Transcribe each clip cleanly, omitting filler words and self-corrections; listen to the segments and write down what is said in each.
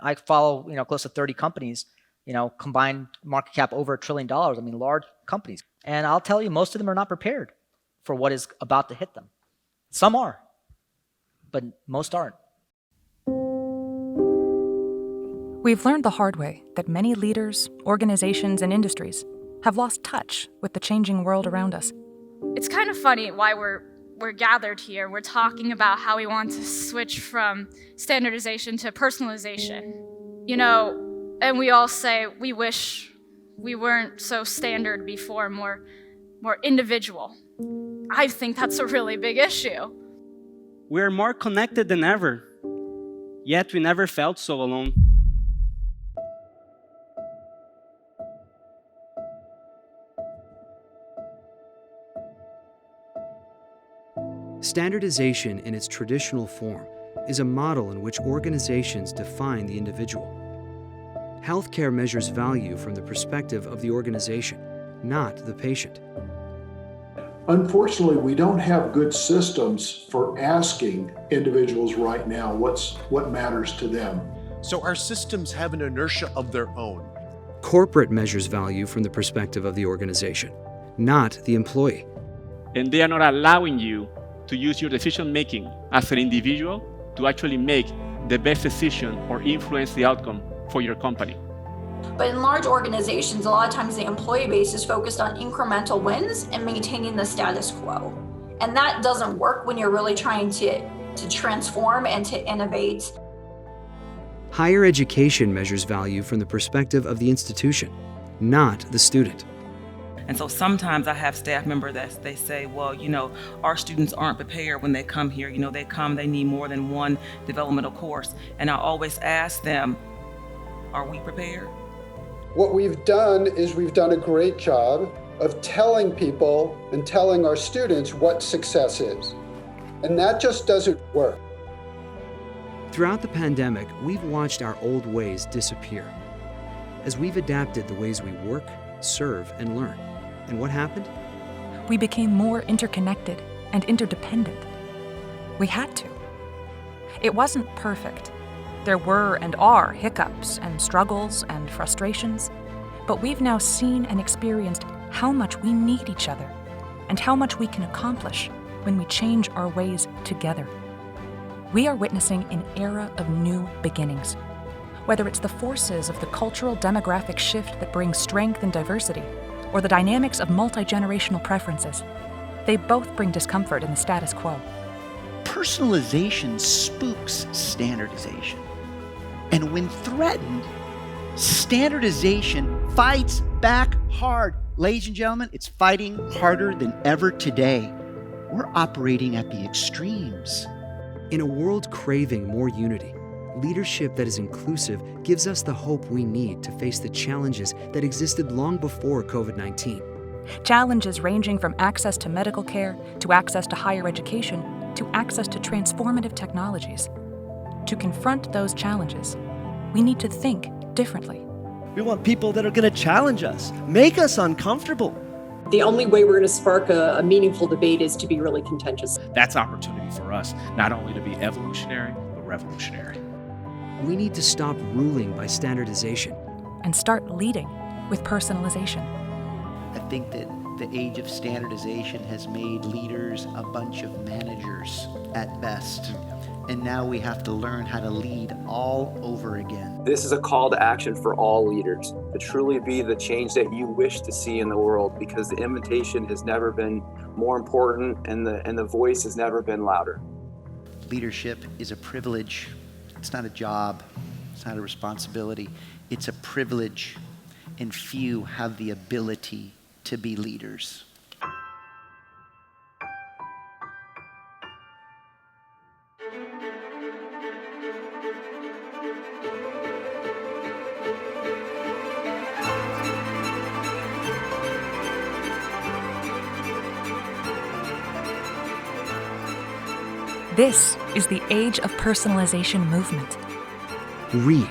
I follow, close to 30 companies, combined market cap over $1 trillion. I mean, large companies. And I'll tell you, most of them are not prepared for what is about to hit them. Some are, but most aren't. We've learned the hard way that many leaders, organizations, and industries have lost touch with the changing world around us. It's kind of funny why we're gathered here. We're talking about how we want to switch from standardization to personalization. And we all say we wish we weren't so standard before, more individual. I think that's a really big issue. We're more connected than ever, yet we never felt so alone. Standardization in its traditional form is a model in which organizations define the individual. Healthcare measures value from the perspective of the organization, not the patient. Unfortunately, we don't have good systems for asking individuals right now what matters to them. So our systems have an inertia of their own. Corporate measures value from the perspective of the organization, not the employee. And they are not allowing you to use your decision-making as an individual to actually make the best decision or influence the outcome for your company. But in large organizations, a lot of times the employee base is focused on incremental wins and maintaining the status quo. And that doesn't work when you're really trying to transform and to innovate. Higher education measures value from the perspective of the institution, not the student. And so sometimes I have staff members that they say, well, our students aren't prepared when they come here. They need more than one developmental course. And I always ask them, are we prepared? What we've done is we've done a great job of telling people and telling our students what success is. And that just doesn't work. Throughout the pandemic, we've watched our old ways disappear as we've adapted the ways we work, serve, and learn. And what happened? We became more interconnected and interdependent. We had to. It wasn't perfect. There were and are hiccups and struggles and frustrations, but we've now seen and experienced how much we need each other and how much we can accomplish when we change our ways together. We are witnessing an era of new beginnings. Whether it's the forces of the cultural demographic shift that brings strength and diversity, or the dynamics of multi-generational preferences, they both bring discomfort in the status quo. Personalization spooks standardization. And when threatened, standardization fights back hard. Ladies and gentlemen, it's fighting harder than ever today. We're operating at the extremes. In a world craving more unity, leadership that is inclusive gives us the hope we need to face the challenges that existed long before COVID-19. Challenges ranging from access to medical care, to access to higher education, to access to transformative technologies. To confront those challenges, we need to think differently. We want people that are going to challenge us, make us uncomfortable. The only way we're going to spark a meaningful debate is to be really contentious. That's opportunity for us, not only to be evolutionary, but revolutionary. We need to stop ruling by standardization and start leading with personalization. I think that the age of standardization has made leaders a bunch of managers at best. And now we have to learn how to lead all over again. This is a call to action for all leaders to truly be the change that you wish to see in the world, because the invitation has never been more important and the voice has never been louder. Leadership is a privilege. It's not a job. It's not a responsibility. It's a privilege, and few have the ability to be leaders. This is the age of personalization movement. Read,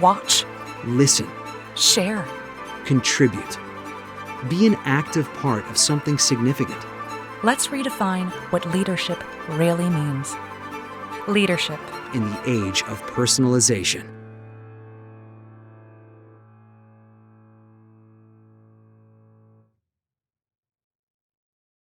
watch, listen, share, contribute. Be an active part of something significant. Let's redefine what leadership really means. Leadership in the age of personalization.